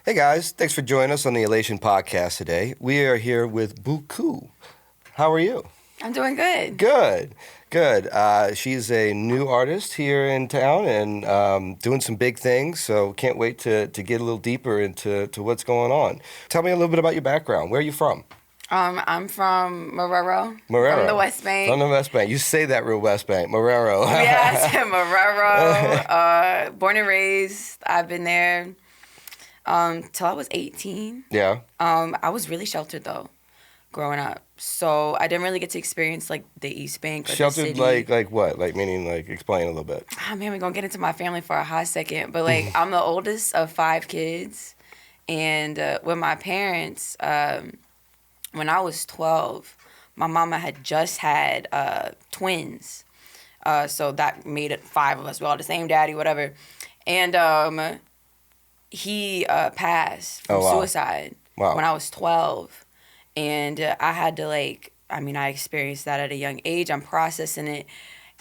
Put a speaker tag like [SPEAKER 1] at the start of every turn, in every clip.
[SPEAKER 1] Hey guys, thanks for joining us on the Elation Podcast today. We are here with Booqoo. How are you?
[SPEAKER 2] I'm doing good.
[SPEAKER 1] Good. She's a new artist here in town and doing some big things, so can't wait to get a little deeper into what's going on. Tell me a little bit about your background. Where are you from?
[SPEAKER 2] I'm from Marrero.
[SPEAKER 1] Marrero.
[SPEAKER 2] From the West Bank.
[SPEAKER 1] From the West Bank. You say that real West Bank. Marrero.
[SPEAKER 2] Yeah, I said Marrero. Born and raised. I've been there till I was 18.
[SPEAKER 1] Yeah.
[SPEAKER 2] I was really sheltered, though, growing up. So I didn't really get to experience, like, the East Bank or
[SPEAKER 1] Sheltered,
[SPEAKER 2] the city.
[SPEAKER 1] like what? Like, meaning, like, explain a little bit.
[SPEAKER 2] Oh, man, we're going to get into my family for a hot second. But, like, I'm the oldest of 5 kids. And with my parents... when I was 12, my mama had just had twins. So that made it 5 of us. We all the same daddy, whatever. And he passed from suicide when I was 12. And I had to, I experienced that at a young age. I'm processing it.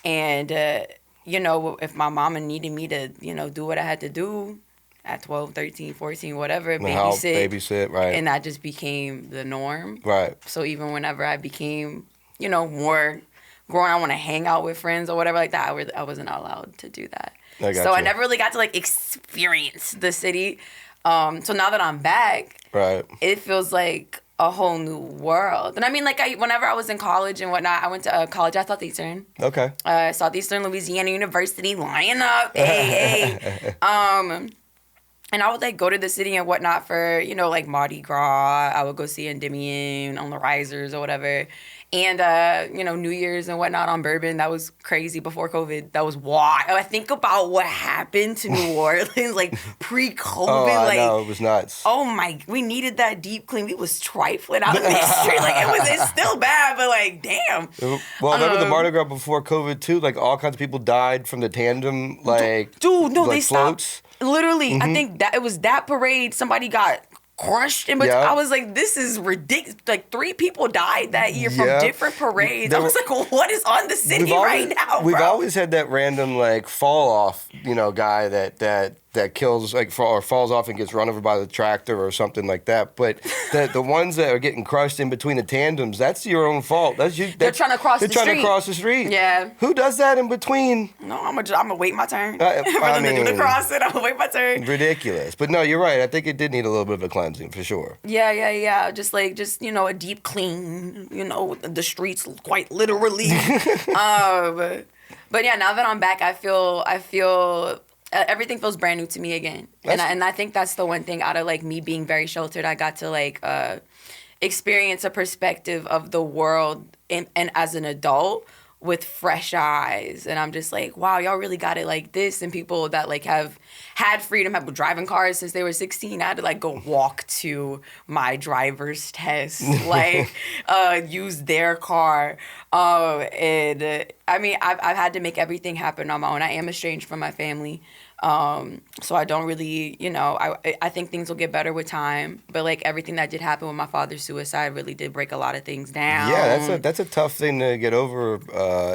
[SPEAKER 2] And, if my mama needed me to, do what I had to do, at 12, 13, 14, whatever,
[SPEAKER 1] babysit, right.
[SPEAKER 2] And that just became the norm.
[SPEAKER 1] Right.
[SPEAKER 2] So even whenever I became, more grown, I want to hang out with friends or whatever like that, I wasn't allowed to do that. I never really got to, experience the city. So now that I'm back,
[SPEAKER 1] right,
[SPEAKER 2] it feels like a whole new world. And I mean, whenever I was in college and whatnot, I went to college at Southeastern.
[SPEAKER 1] Okay.
[SPEAKER 2] Southeastern Louisiana University, lion up, hey. And I would, go to the city and whatnot for, Mardi Gras. I would go see Endymion on the risers or whatever. And, New Year's and whatnot on Bourbon. That was crazy before COVID. That was wild. I think about what happened to New Orleans, pre-COVID.
[SPEAKER 1] Oh, I know. It was nuts.
[SPEAKER 2] Oh, we needed that deep clean. We was trifling out in the street. It's still bad, but, damn.
[SPEAKER 1] Well, remember the Mardi Gras before COVID, too? All kinds of people died from the tandem,
[SPEAKER 2] Dude, no, they
[SPEAKER 1] floats.
[SPEAKER 2] Stopped. Literally, I think that it was that parade. Somebody got crushed in between. Yep. I was like, this is ridiculous. 3 people died that year from different parades. I was like, what is on the city right now, bro?
[SPEAKER 1] We've always had that random fall off, guy that kills or falls off and gets run over by the tractor or something like that. But the ones that are getting crushed in between the tandems, that's your own fault. That's you.
[SPEAKER 2] They're trying to cross the street.
[SPEAKER 1] They're trying to cross the street.
[SPEAKER 2] Yeah.
[SPEAKER 1] Who does that in between?
[SPEAKER 2] No, I'm gonna wait my turn.
[SPEAKER 1] I mean,
[SPEAKER 2] to cross it, I'm gonna wait my turn.
[SPEAKER 1] Ridiculous. But no, you're right. I think it did need a little bit of a cleansing for sure.
[SPEAKER 2] Yeah. Just a deep clean. The streets quite literally. But yeah, now that I'm back, I feel. Everything feels brand new to me again. And I think that's the one thing out of me being very sheltered, I got to experience a perspective of the world and as an adult with fresh eyes. And I'm just wow, y'all really got it like this. And people that have had freedom, have been driving cars since they were 16. I had to go walk to my driver's test, use their car. I've had to make everything happen on my own. I am estranged from my family. So I don't really, I think things will get better with time. But everything that did happen with my father's suicide really did break a lot of things down.
[SPEAKER 1] Yeah, that's a tough thing to get over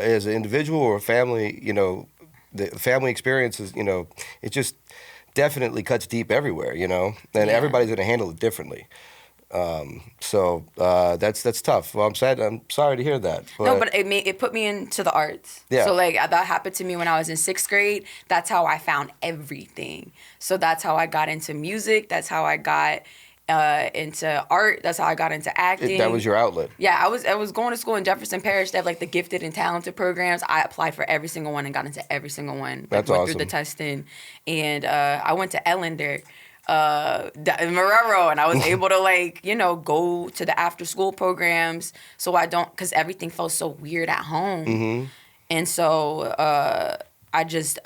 [SPEAKER 1] as an individual or a family. The family experiences, it just definitely cuts deep everywhere, and everybody's going to handle it differently. So that's tough. Well, I'm sorry to hear that.
[SPEAKER 2] But it put me into the arts.
[SPEAKER 1] Yeah.
[SPEAKER 2] So that happened to me when I was in 6th grade. That's how I found everything. So that's how I got into music. That's how I got into art. That's how I got into acting.
[SPEAKER 1] That was your outlet.
[SPEAKER 2] Yeah, I was going to school in Jefferson Parish. They have the gifted and talented programs. I applied for every single one and got into every single one.
[SPEAKER 1] That's
[SPEAKER 2] went
[SPEAKER 1] awesome.
[SPEAKER 2] Through the testing, and I went to Ellender. Marrero, and I was able to go to the after school programs because everything felt so weird at home. And so I just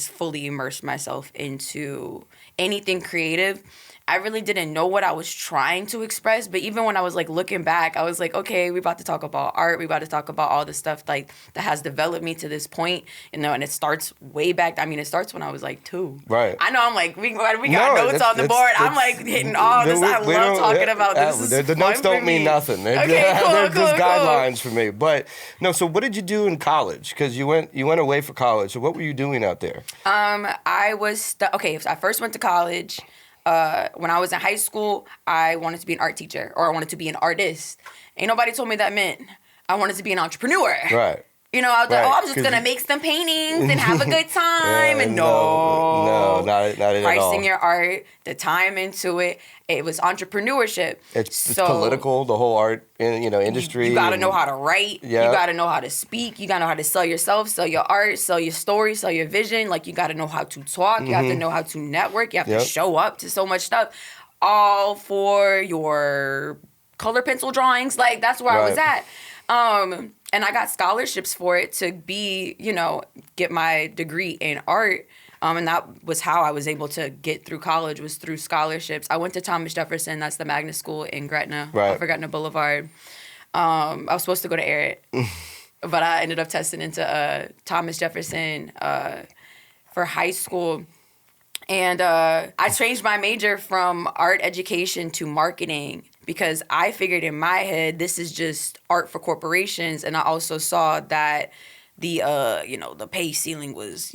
[SPEAKER 2] fully immersed myself into anything creative. I really didn't know what I was trying to express, but even when I was looking back, I was okay, we're about to talk about art, we're about to talk about all the stuff that has developed me to this point, and it starts way back. I mean, it starts when I was 2.
[SPEAKER 1] Right.
[SPEAKER 2] I know I'm we got notes on the board. I'm hitting all this. I love talking about this.
[SPEAKER 1] The notes don't mean nothing.
[SPEAKER 2] Okay, cool,
[SPEAKER 1] they're just
[SPEAKER 2] cool.
[SPEAKER 1] guidelines for me. But no, so what did you do in college? Because you went away for college. So what were you doing out there?
[SPEAKER 2] I was so I first went to college. when I was in high school, I wanted to be an art teacher, or I wanted to be an artist. Ain't nobody told me that meant I wanted to be an entrepreneur.
[SPEAKER 1] Right.
[SPEAKER 2] You know, I was like, I'm just going to make some paintings and have a good time. And
[SPEAKER 1] no, not it at all.
[SPEAKER 2] Pricing your art, the time into it. It was entrepreneurship.
[SPEAKER 1] It's political, the whole art industry.
[SPEAKER 2] You got to know how to write.
[SPEAKER 1] Yeah.
[SPEAKER 2] You got to know how to speak. You got to know how to sell yourself, sell your art, sell your story, sell your vision. Like, you got to know how to talk. You have to know how to network. You have to show up to so much stuff. All for your color pencil drawings. Like, that's where I was at. And I got scholarships for it to be, get my degree in art. And that was how I was able to get through college, was through scholarships. I went to Thomas Jefferson. That's the magnet school in Gretna, off of Gretna Boulevard. I was supposed to go to Eric, but I ended up testing into Thomas Jefferson for high school. And I changed my major from art education to marketing, because I figured in my head, this is just art for corporations. And I also saw that the pay ceiling was,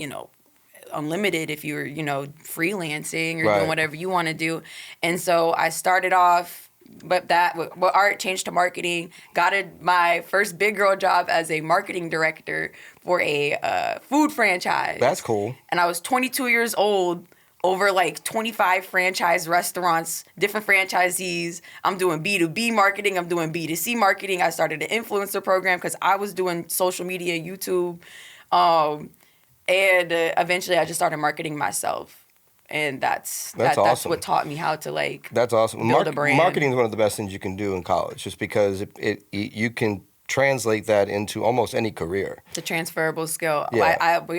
[SPEAKER 2] unlimited if you were, freelancing or doing whatever you want to do. And so I started off, but art changed to marketing, got my first big girl job as a marketing director for a food franchise.
[SPEAKER 1] That's cool.
[SPEAKER 2] And I was 22 years old, over like 25 franchise restaurants, different franchisees. I'm doing B2B marketing. I'm doing B2C marketing. I started an influencer program because I was doing social media, YouTube. And eventually I just started marketing myself. And that's
[SPEAKER 1] awesome.
[SPEAKER 2] what taught me how to
[SPEAKER 1] that's awesome.
[SPEAKER 2] Build a brand.
[SPEAKER 1] Marketing is one of the best things you can do in college, just because you can translate that into almost any career.
[SPEAKER 2] It's a transferable skill.
[SPEAKER 1] Yeah.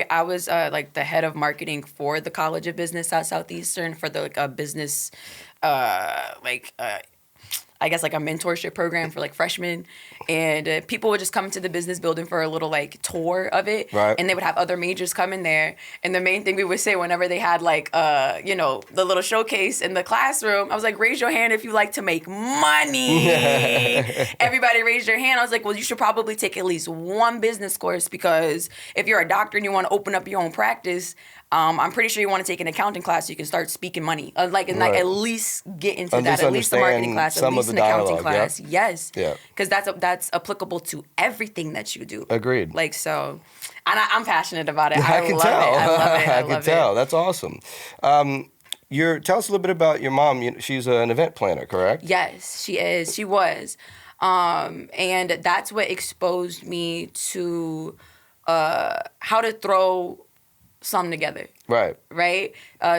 [SPEAKER 2] I was the head of marketing for the College of Business at Southeastern for the business I guess like a mentorship program for like freshmen, and people would just come to the business building for a little like tour of it,
[SPEAKER 1] right.
[SPEAKER 2] And they would have other majors come in there, and the main thing we would say whenever they had like the little showcase in the classroom, I was like, raise your hand if you like to make money. Everybody raised their hand. I was like, well, you should probably take at least one business course, because if you're a doctor and you want to open up your own practice, I'm pretty sure you want to take an accounting class so you can start speaking money. At least get into that. At least a marketing class, at least an accounting class. Yep. Yes.
[SPEAKER 1] Yeah.
[SPEAKER 2] Because that's applicable to everything that you do.
[SPEAKER 1] Agreed.
[SPEAKER 2] And I'm passionate about it.
[SPEAKER 1] I can tell.
[SPEAKER 2] I love it.
[SPEAKER 1] I can tell. That's awesome. Tell us a little bit about your mom. She's an event planner, correct?
[SPEAKER 2] Yes, she is. She was. And that's what exposed me to how to throw something together. Right?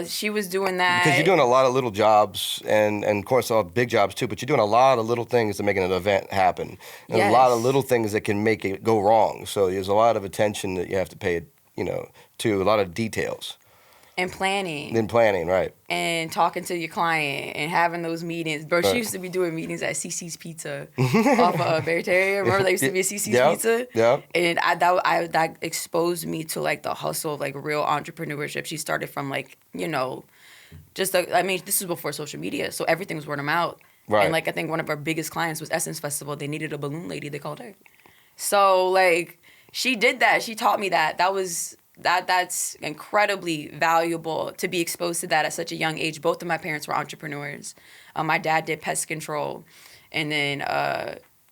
[SPEAKER 2] She was doing that.
[SPEAKER 1] Because you're doing a lot of little jobs, and of course all big jobs too, but you're doing a lot of little things to make an event happen. And a lot of little things that can make it go wrong. So there's a lot of attention that you have to pay, to a lot of details.
[SPEAKER 2] And planning.
[SPEAKER 1] Right.
[SPEAKER 2] And talking to your client and having those meetings. Bro, she used to be doing meetings at CC's Pizza off of Barataria. Remember there used to be a CC's Pizza?
[SPEAKER 1] Yeah.
[SPEAKER 2] And that exposed me to like the hustle of like real entrepreneurship. She started from this is before social media. So everything was word of mouth.
[SPEAKER 1] Right.
[SPEAKER 2] And I think one of our biggest clients was Essence Festival. They needed a balloon lady. They called her. So she did that. She taught me that. That's incredibly valuable to be exposed to that at such a young age. Both of my parents were entrepreneurs. My dad did pest control, and then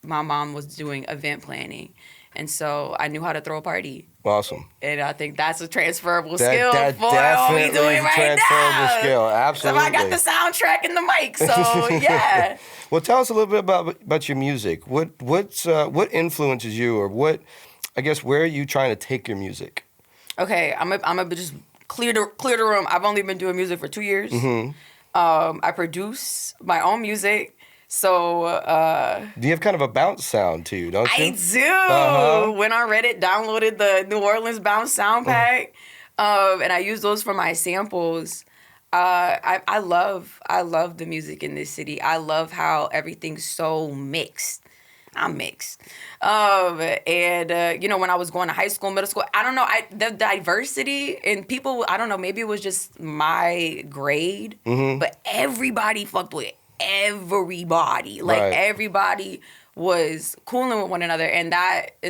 [SPEAKER 2] my mom was doing event planning. And so I knew how to throw a party.
[SPEAKER 1] Awesome.
[SPEAKER 2] And I think that's a transferable skill for
[SPEAKER 1] what
[SPEAKER 2] we doing right now.
[SPEAKER 1] Skill, absolutely.
[SPEAKER 2] So I got the soundtrack and the mic, so yeah.
[SPEAKER 1] Well, tell us a little bit about your music. What influences you, or where are you trying to take your music?
[SPEAKER 2] Okay, I'm a just clear the room. I've only been doing music for 2 years.
[SPEAKER 1] Mm-hmm.
[SPEAKER 2] I produce my own music. So
[SPEAKER 1] do you have kind of a bounce sound to you, don't you?
[SPEAKER 2] I do. Went on Reddit, downloaded the New Orleans bounce sound pack, and I use those for my samples. I love the music in this city. I love how everything's so mixed. I'm mixed. When I was going to high school, middle school, I don't know, the diversity in people, I don't know, maybe it was just my grade, but everybody fucked with everybody. Everybody was cooling with one another, and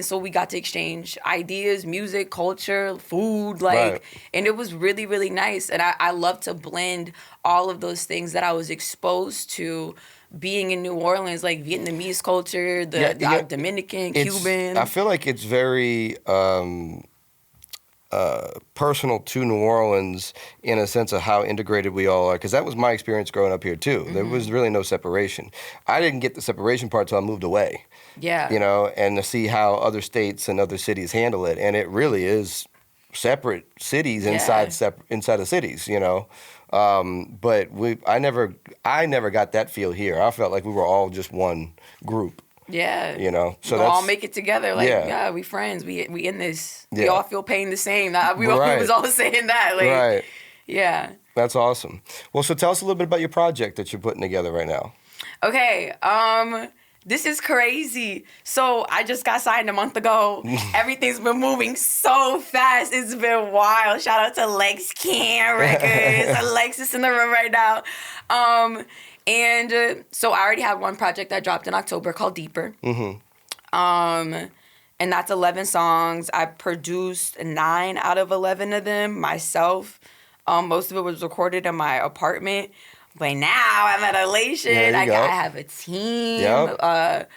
[SPEAKER 2] so we got to exchange ideas, music, culture, food,
[SPEAKER 1] Right.
[SPEAKER 2] and it was really, really nice. And I love to blend all of those things that I was exposed to being in New Orleans, like Vietnamese culture, Dominican, Cuban.
[SPEAKER 1] I feel like it's very personal to New Orleans in a sense of how integrated we all are, because that was my experience growing up here too. There was really no separation. I didn't get the separation part till I moved away.
[SPEAKER 2] Yeah.
[SPEAKER 1] You know, and to see how other states and other cities handle it, and it really is separate cities inside of cities. You know, but I never got that feel here. I felt like we were all just one group.
[SPEAKER 2] Yeah.
[SPEAKER 1] You know, so
[SPEAKER 2] we'll
[SPEAKER 1] that's
[SPEAKER 2] all make it together. Like, yeah, we friends. We in this.
[SPEAKER 1] Yeah.
[SPEAKER 2] We all feel pain the same. We was all saying that. Like,
[SPEAKER 1] right.
[SPEAKER 2] Yeah.
[SPEAKER 1] That's awesome. Well, so tell us a little bit about your project that you're putting together right now.
[SPEAKER 2] Okay. This is crazy. So I just got signed a month ago. Everything's been moving so fast. It's been wild. Shout out to Lex Can Records. Alexis in the room right now. And so I already have one project that dropped in October called Deeper. Mm-hmm. And that's 11 songs. I produced 9 out of 11 of them myself. Most of it was recorded in my apartment. But now I'm at Elation. I have a team. Yep.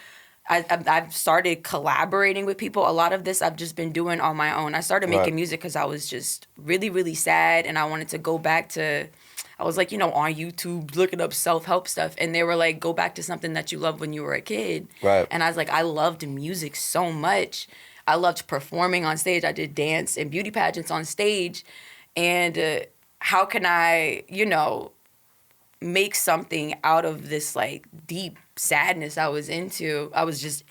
[SPEAKER 2] I've started collaborating with people. A lot of this I've just been doing on my own. I started making music because I was just really, really sad. And I wanted to go back to... I was like, on YouTube looking up self-help stuff. And they were like, go back to something that you loved when you were a kid.
[SPEAKER 1] Right.
[SPEAKER 2] And I was like, I loved music so much. I loved performing on stage. I did dance and beauty pageants on stage. And how can I, make something out of this like deep sadness I was into? I was just,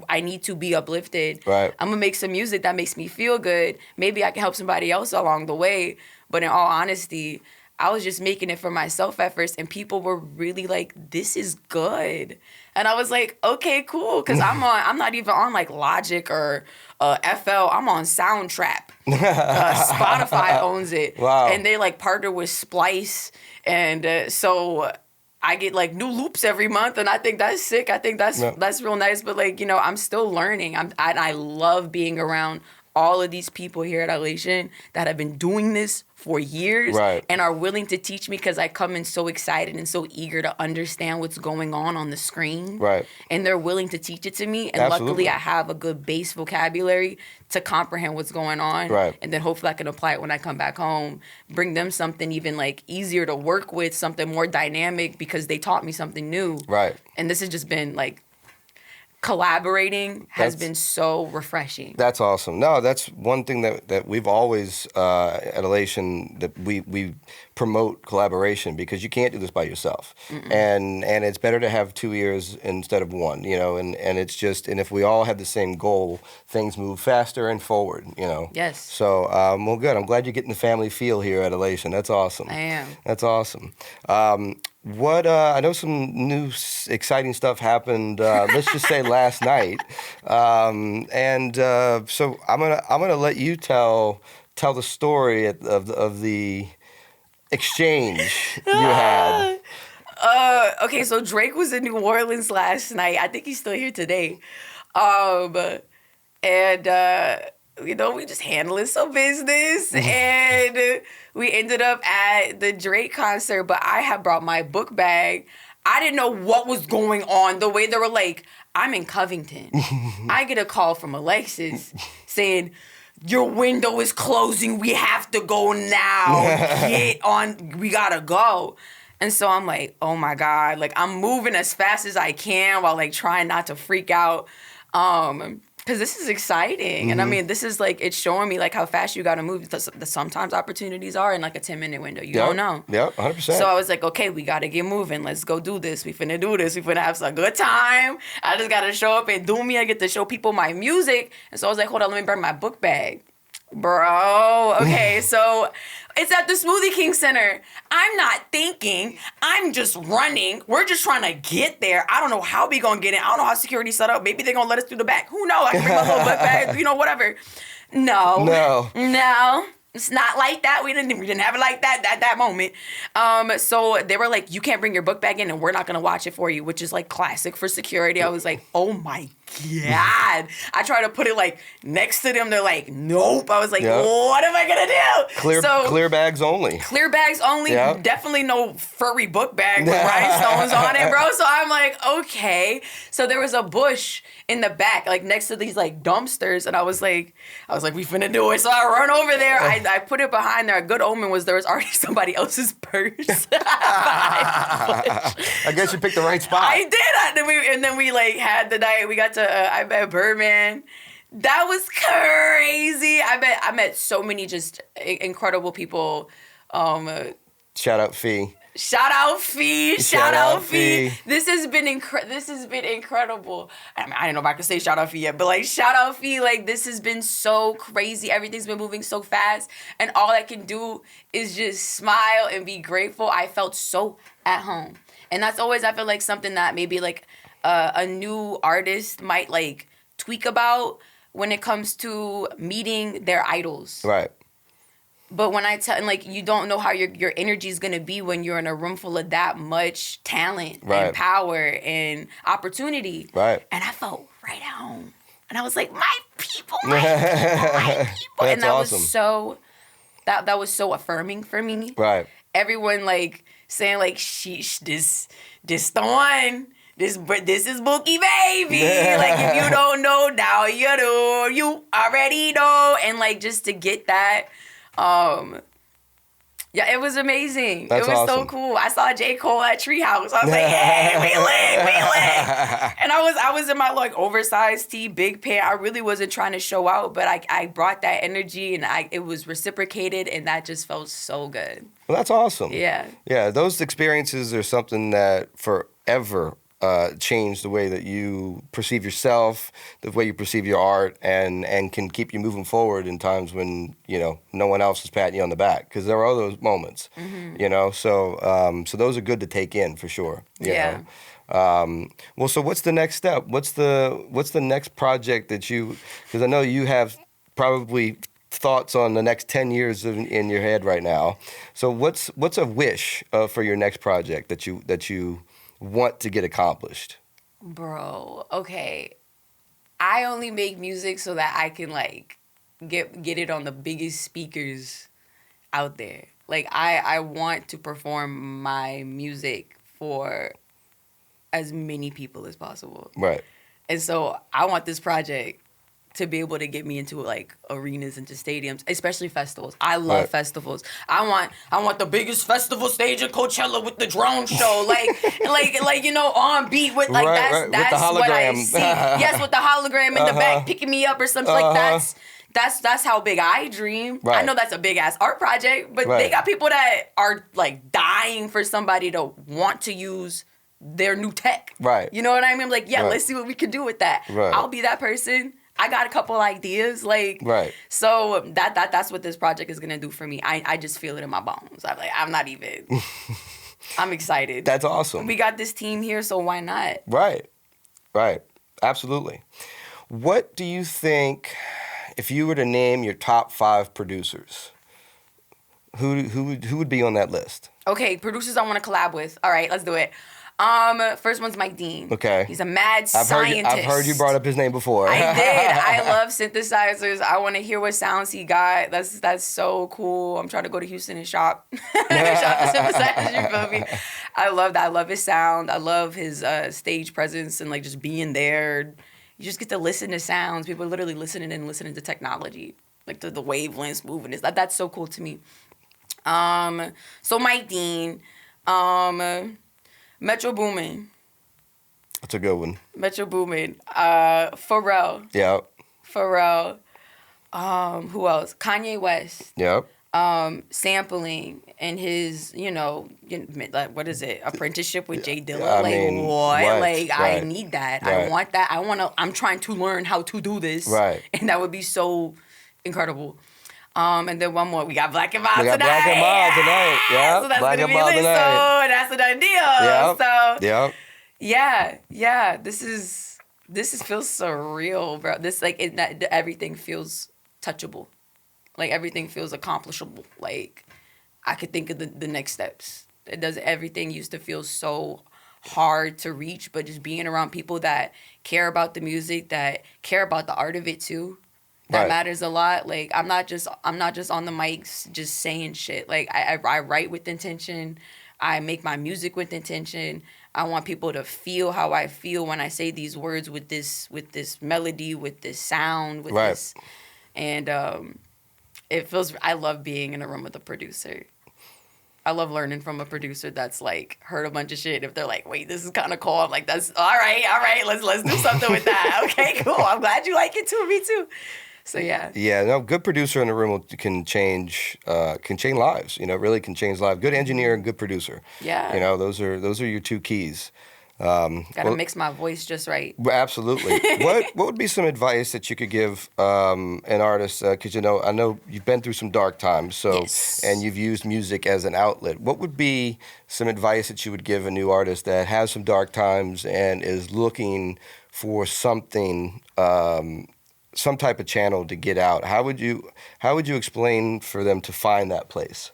[SPEAKER 2] I need to be uplifted.
[SPEAKER 1] Right.
[SPEAKER 2] I'm going to make some music that makes me feel good. Maybe I can help somebody else along the way. But in all honesty, I was just making it for myself at first, and people were really like, this is good. And I was like, okay, cool. Because I'm not even on like Logic or FL. I'm on Soundtrap. Spotify owns it.
[SPEAKER 1] Wow.
[SPEAKER 2] And they like partner with Splice. And so I get like new loops every month, and I think that's sick. I think that's real nice. But like, I'm still learning. I love being around all of these people here at Elation that have been doing this for years and are willing to teach me, because I come in so excited and so eager to understand what's going on the screen.
[SPEAKER 1] Right.
[SPEAKER 2] And they're willing to teach it to me. And
[SPEAKER 1] Absolutely.
[SPEAKER 2] Luckily I have a good base vocabulary to comprehend what's going on.
[SPEAKER 1] Right.
[SPEAKER 2] And then hopefully I can apply it when I come back home, bring them something even like easier to work with, something more dynamic, because they taught me something new.
[SPEAKER 1] Right.
[SPEAKER 2] And this has just been like, collaborating has been so refreshing. That's
[SPEAKER 1] awesome. No, that's one thing that we've always at Elation, that we promote collaboration, because you can't do this by yourself. And it's better to have 2 ears instead of one, and it's just, and if we all had the same goal, things move faster and forward,
[SPEAKER 2] Yes.
[SPEAKER 1] So, well, good. I'm glad you're getting the family feel here at Elation. That's awesome.
[SPEAKER 2] I am.
[SPEAKER 1] That's awesome. What I know some new exciting stuff happened. Let's just say last night, and so I'm gonna let you tell the story of the exchange you had.
[SPEAKER 2] Okay, so Drake was in New Orleans last night. I think he's still here today, and we just handling some business, and we ended up at the Drake concert, but I had brought my book bag. I didn't know what was going on. The way they were like, I'm in Covington. I get a call from Alexis saying, your window is closing. We have to go now. Get on. We gotta go. And so I'm like, oh my God. Like, I'm moving as fast as I can while like trying not to freak out. Because this is exciting. And I mean, this is like, it's showing me like how fast you got to move. Sometimes opportunities are in like a 10-minute window. You don't know.
[SPEAKER 1] Yeah, 100%.
[SPEAKER 2] So I was like, okay, we got to get moving. Let's go do this. We finna do this. We finna have some good time. I just got to show up and do me. I get to show people my music. And so I was like, hold on, let me bring my book bag. Bro, okay, so it's at the Smoothie King Center. I'm not thinking. I'm just running. We're just trying to get there. I don't know how we gonna get in. I don't know how security's set up. Maybe they're gonna let us through the back. Who knows? I can bring my little book bag, whatever. No. It's not like that. We didn't have it like that at that moment. So they were like, you can't bring your book bag in and we're not going to watch it for you, which is like classic for security. I was like, oh my God. I tried to put it like next to them. They're like, nope. I was like, what am I going to do?
[SPEAKER 1] Clear bags only.
[SPEAKER 2] Clear bags only. Yep. Definitely no furry book bag with rhinestones on it, bro. So I'm like, okay. So there was a bush in the back, like next to these like dumpsters. And I was like, we finna do it. So I run over there. I put it behind there. A good omen was there was already somebody else's purse.
[SPEAKER 1] I guess you picked the right spot.
[SPEAKER 2] I did. And then we like had the night. We got to I met Birdman. That was crazy. I met so many just incredible people.
[SPEAKER 1] Shout out Fee.
[SPEAKER 2] Shout out Fee. Shout out Fee. This has been incredible. I mean, I didn't know if I could say shout out Fee yet, but like shout out Fee. Like this has been so crazy. Everything's been moving so fast, and all I can do is just smile and be grateful. I felt so at home, and that's always I feel like something that maybe like a new artist might like tweak about when it comes to meeting their idols.
[SPEAKER 1] Right.
[SPEAKER 2] But when I tell, and like, you don't know how your energy is going to be when you're in a room full of that much talent and power and opportunity.
[SPEAKER 1] Right.
[SPEAKER 2] And I felt right at home. And I was like, my people. And that
[SPEAKER 1] awesome.
[SPEAKER 2] was so, that was so affirming for me.
[SPEAKER 1] Right.
[SPEAKER 2] Everyone like saying like, sheesh, this the one. This is Bookie, baby. Like, if you don't know, now you do. You already know. And like, just to get that, yeah, it was amazing.
[SPEAKER 1] That's
[SPEAKER 2] it was
[SPEAKER 1] awesome.
[SPEAKER 2] so cool. I saw J. Cole at Treehouse. I was like, hey, we lit. And I was in my like oversized tee, big pant. I really wasn't trying to show out, but I brought that energy and it was reciprocated, and that just felt so good.
[SPEAKER 1] Well, that's awesome.
[SPEAKER 2] Yeah.
[SPEAKER 1] Yeah, those experiences are something that forever change the way that you perceive yourself, the way you perceive your art, and can keep you moving forward in times when, you know, no one else is patting you on the back, because there are those moments, you know, so those are good to take in for sure. You know? Well, so what's the next step? What's the next project that because I know you have probably thoughts on the next 10 years in your head right now. So what's a wish for your next project that you want to get accomplished?
[SPEAKER 2] Bro, okay. I only make music so that I can like get it on the biggest speakers out there. Like I want to perform my music for as many people as possible.
[SPEAKER 1] Right.
[SPEAKER 2] And so I want this project to be able to get me into like arenas, into stadiums, especially festivals. I love festivals. I want the biggest festival stage in Coachella with the drone show, like you know, on beat with like that's what I see. Yes, with the hologram in the back picking me up or something like that's how big I dream. Right. I know that's a big ass art project, but they got people that are like dying for somebody to want to use their new tech. Right. You know what I mean? Like, let's see what we can do with that. Right. I'll be that person. I got a couple ideas, like, so that's what this project is gonna do for me. I just feel it in my bones. I'm not even. I'm excited.
[SPEAKER 1] That's awesome.
[SPEAKER 2] We got this team here, so why not?
[SPEAKER 1] Right, absolutely. What do you think, if you were to name your top 5 producers, who would be on that list?
[SPEAKER 2] Okay, producers I want to collab with. All right, let's do it. First one's Mike Dean.
[SPEAKER 1] Okay.
[SPEAKER 2] He's a mad scientist.
[SPEAKER 1] I've heard you brought up his name before.
[SPEAKER 2] I did. I love synthesizers. I want to hear what sounds he got. That's so cool. I'm trying to go to Houston and shop. Shop the synthesizers, you feel me? I love that. I love his sound. I love his stage presence and like just being there. You just get to listen to sounds. People are literally listening to technology. Like the wavelengths moving. That's so cool to me. So Mike Dean. Metro Boomin.
[SPEAKER 1] That's a good one.
[SPEAKER 2] Metro Boomin. Pharrell.
[SPEAKER 1] Yeah.
[SPEAKER 2] Pharrell. Who else? Kanye West.
[SPEAKER 1] Yep.
[SPEAKER 2] Sampling and his, like, what is it? Apprenticeship with Jay Dilla.
[SPEAKER 1] I
[SPEAKER 2] like,
[SPEAKER 1] mean,
[SPEAKER 2] what? Like,
[SPEAKER 1] right.
[SPEAKER 2] I need that.
[SPEAKER 1] Right.
[SPEAKER 2] I want that. I'm trying to learn how to do this.
[SPEAKER 1] Right.
[SPEAKER 2] And that would be so incredible. And then one more. We got Black and Mild tonight.
[SPEAKER 1] Black and Mild tonight. Yeah.
[SPEAKER 2] So that's
[SPEAKER 1] Black
[SPEAKER 2] going to
[SPEAKER 1] and
[SPEAKER 2] be lit.
[SPEAKER 1] Mild tonight.
[SPEAKER 2] So that's a done deal.
[SPEAKER 1] Yep.
[SPEAKER 2] So,
[SPEAKER 1] yep.
[SPEAKER 2] yeah. This feels surreal, bro. This, everything feels touchable. Like, everything feels accomplishable. Like, I could think of the next steps. Everything used to feel so hard to reach, but just being around people that care about the music, that care about the art of it too, that matters a lot. Like, I'm not just on the mics just saying shit. Like, I write with intention. I make my music with intention. I want people to feel how I feel when I say these words with this melody, with this sound, with this. And it feels, I love being in a room with a producer. I love learning from a producer that's like heard a bunch of shit. If they're like, wait, this is kind of cool, I'm like, that's all right, let's do something with that. Okay, cool. I'm glad you like it too. Me too. So yeah.
[SPEAKER 1] Yeah, no, good producer in the room can change lives. You know, really can change lives. Good engineer and good producer.
[SPEAKER 2] Yeah.
[SPEAKER 1] You know, those are your two keys.
[SPEAKER 2] Gotta mix my voice just right.
[SPEAKER 1] Absolutely. What would be some advice that you could give an artist? Because I know you've been through some dark times, so and you've used music as an outlet. What would be some advice that you would give a new artist that has some dark times and is looking for something, some type of channel to get out? How would you explain for them to find that place?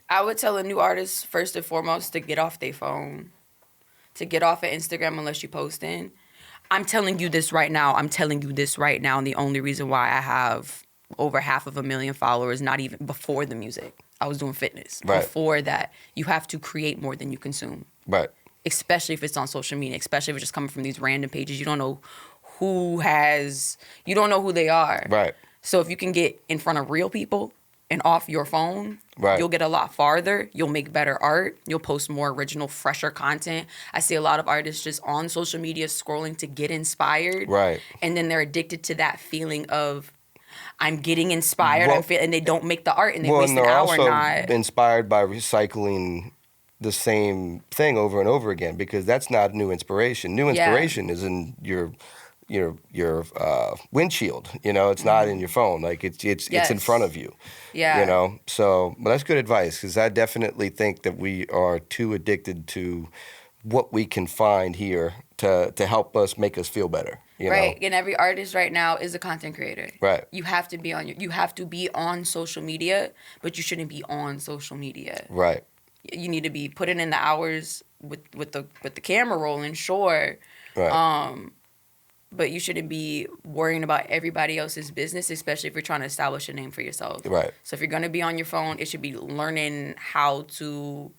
[SPEAKER 2] I would tell a new artist first and foremost to get off their phone. To get off of Instagram unless you posting. I'm telling you this right now. And the only reason why I have over 500,000 followers, not even before the music. I was doing fitness.
[SPEAKER 1] Right.
[SPEAKER 2] Before that, you have to create more than you consume.
[SPEAKER 1] Right.
[SPEAKER 2] Especially if it's on social media. Especially if it's just coming from these random pages. You don't know who they are.
[SPEAKER 1] Right.
[SPEAKER 2] So if you can get in front of real people and off your phone, you'll get a lot farther. You'll make better art. You'll post more original, fresher content. I see a lot of artists just on social media scrolling to get inspired.
[SPEAKER 1] Right.
[SPEAKER 2] And then they're addicted to that feeling of, I'm getting inspired, and they don't make the art, and they waste an hour
[SPEAKER 1] and they're
[SPEAKER 2] not.
[SPEAKER 1] also inspired by recycling the same thing over and over again, because that's not new inspiration. New inspiration is in your windshield. You know, it's not in your phone. Like it's in front of you.
[SPEAKER 2] Yeah.
[SPEAKER 1] You know, so but that's good advice, because I definitely think that we are too addicted to what we can find here to help us make us feel better. You know?
[SPEAKER 2] And every artist right now is a content creator.
[SPEAKER 1] Right.
[SPEAKER 2] You have to be on social media, but you shouldn't be on social media.
[SPEAKER 1] Right.
[SPEAKER 2] You need to be putting in the hours with the camera rolling, sure.
[SPEAKER 1] Right.
[SPEAKER 2] But you shouldn't be worrying about everybody else's business, especially if you're trying to establish a name for yourself.
[SPEAKER 1] Right.
[SPEAKER 2] So if you're going to be on your phone, it should be learning how to,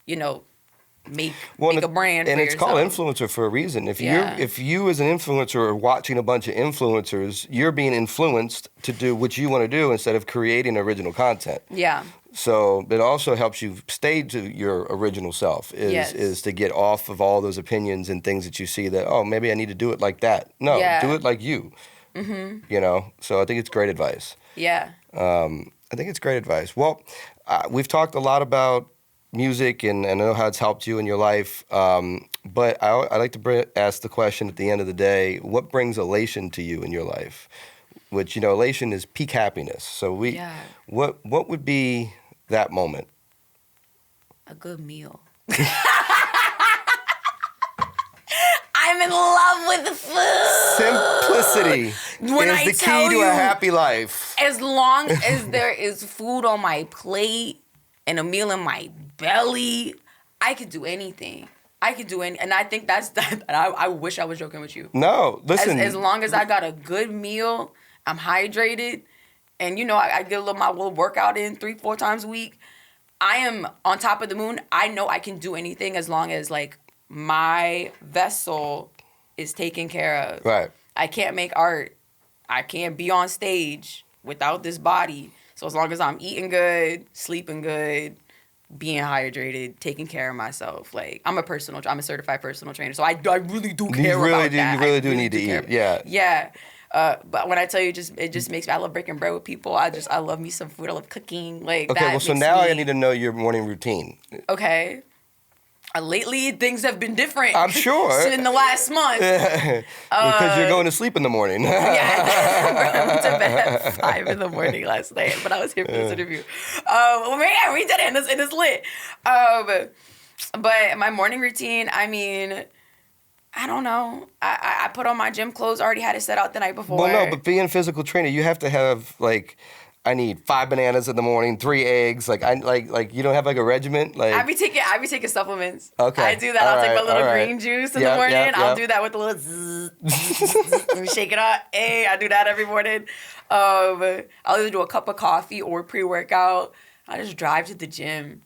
[SPEAKER 2] make a brand for yourself.
[SPEAKER 1] And it's called influencer for a reason. If you as an influencer are watching a bunch of influencers, you're being influenced to do what you want to do instead of creating original content.
[SPEAKER 2] Yeah.
[SPEAKER 1] So it also helps you stay to your original self, is to get off of all those opinions and things that you see that, oh, maybe I need to do it like that. No, do it like you. Mm-hmm. You know, so I think it's great advice.
[SPEAKER 2] Yeah.
[SPEAKER 1] I think it's great advice. Well, we've talked a lot about music, and I know how it's helped you in your life. But I like to ask the question at the end of the day, what brings elation to you in your life? Which, elation is peak happiness. So what would be that moment?
[SPEAKER 2] A good meal. I'm in love with the food.
[SPEAKER 1] Simplicity is the key to a happy life.
[SPEAKER 2] As long as there is food on my plate and a meal in my belly, I could do anything. And I think that's that. I wish I was joking with you.
[SPEAKER 1] No, listen.
[SPEAKER 2] As long as I got a good meal, I'm hydrated, and I get my little workout in 3-4 times a week, I am on top of the moon. I know I can do anything as long as my vessel is taken care of.
[SPEAKER 1] Right.
[SPEAKER 2] I can't make art. I can't be on stage without this body. So as long as I'm eating good, sleeping good, being hydrated, taking care of myself. I'm a certified personal trainer, so I really do care about that.
[SPEAKER 1] You really do need to eat. Yeah.
[SPEAKER 2] Yeah. But when I tell you, it just makes me. I love breaking bread with people. I love me some food. I love cooking.
[SPEAKER 1] Okay. Well, so now I need to know your morning routine.
[SPEAKER 2] Okay. Lately, things have been different.
[SPEAKER 1] I'm sure.
[SPEAKER 2] In the last month.
[SPEAKER 1] Because you're going to sleep in the morning.
[SPEAKER 2] Yeah. I went to bed at 5 in the morning last night, but I was here for this interview. We did it, and it's lit. But my morning routine, I mean, I don't know. I put on my gym clothes. I already had it set out the night before.
[SPEAKER 1] Well, no, but being a physical trainer, you have to have, I need 5 bananas in the morning, 3 eggs. Like you don't have like a regiment. Like
[SPEAKER 2] I be taking supplements.
[SPEAKER 1] Okay.
[SPEAKER 2] I do that. I'll take my little green juice in the morning. I'll do that with the little zzz. Let me shake it up. Hey, I do that every morning. I'll either do a cup of coffee or pre-workout. I just drive to the gym.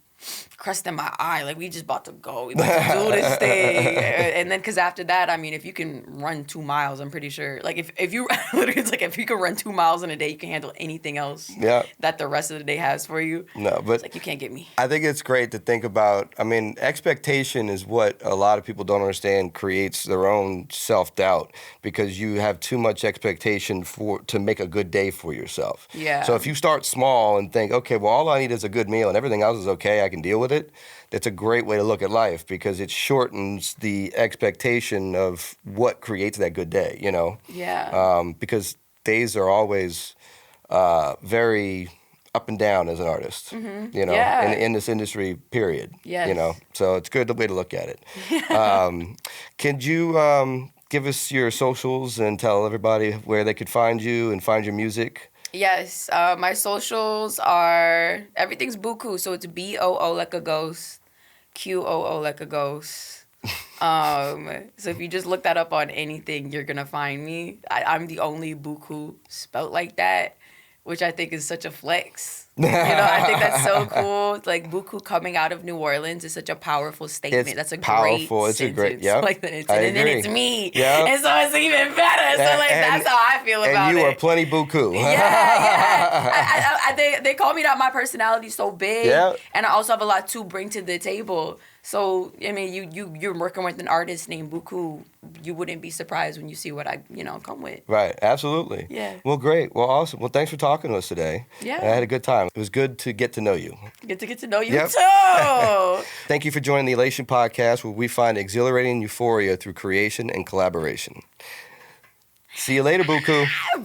[SPEAKER 2] Crust in my eye, like we just about to go. We about to do this thing, and then because after that, I mean, if you can run 2 miles, I'm pretty sure. Like if you literally, it's like if you can run 2 miles in a day, you can handle anything else.
[SPEAKER 1] Yeah. That
[SPEAKER 2] the rest of the day has for you.
[SPEAKER 1] No, but
[SPEAKER 2] it's like you can't get me.
[SPEAKER 1] I think it's great to think about. I mean, expectation is what a lot of people don't understand creates their own self-doubt because you have too much expectation to make a good day for yourself.
[SPEAKER 2] Yeah.
[SPEAKER 1] So if you start small and think, okay, well, all I need is a good meal and everything else is okay, I can deal with it. That's a great way to look at life because it shortens the expectation of what creates that good day, you know?
[SPEAKER 2] Yeah.
[SPEAKER 1] Because days are always very up and down as an artist, you know, in this industry, period.
[SPEAKER 2] Yes.
[SPEAKER 1] You know, so it's a good way to look at it. Can you give us your socials and tell everybody where they could find you and find your music?
[SPEAKER 2] Yes, my socials are, everything's Booqoo, so it's BOO like a ghost, QOO like a ghost. So if you just look that up on anything, you're gonna find me. I'm the only Booqoo spelt like that, which I think is such a flex. You know, I think that's so cool. Like Booqoo coming out of New Orleans is such a powerful statement.
[SPEAKER 1] It's
[SPEAKER 2] that's a
[SPEAKER 1] powerful.
[SPEAKER 2] great
[SPEAKER 1] It's
[SPEAKER 2] sentence.
[SPEAKER 1] a great, yeah.
[SPEAKER 2] Like, and then it's me.
[SPEAKER 1] Yeah.
[SPEAKER 2] And so it's even better. So like that's how I feel about it.
[SPEAKER 1] And you are plenty Booqoo.
[SPEAKER 2] Yeah. They call me that. My personality's so big.
[SPEAKER 1] Yeah.
[SPEAKER 2] And I also have a lot to bring to the table. So I mean, you're working with an artist named Booqoo. You wouldn't be surprised when you see what I come with.
[SPEAKER 1] Right. Absolutely.
[SPEAKER 2] Yeah.
[SPEAKER 1] Well, great. Well, awesome. Well, thanks for talking to us today.
[SPEAKER 2] Yeah.
[SPEAKER 1] I had a good time. It was good to get to know you.
[SPEAKER 2] Get to know you
[SPEAKER 1] Yep.
[SPEAKER 2] too.
[SPEAKER 1] Thank you for joining the Elation Podcast, where we find exhilarating euphoria through creation and collaboration. See you later, Booqoo.
[SPEAKER 2] Bye.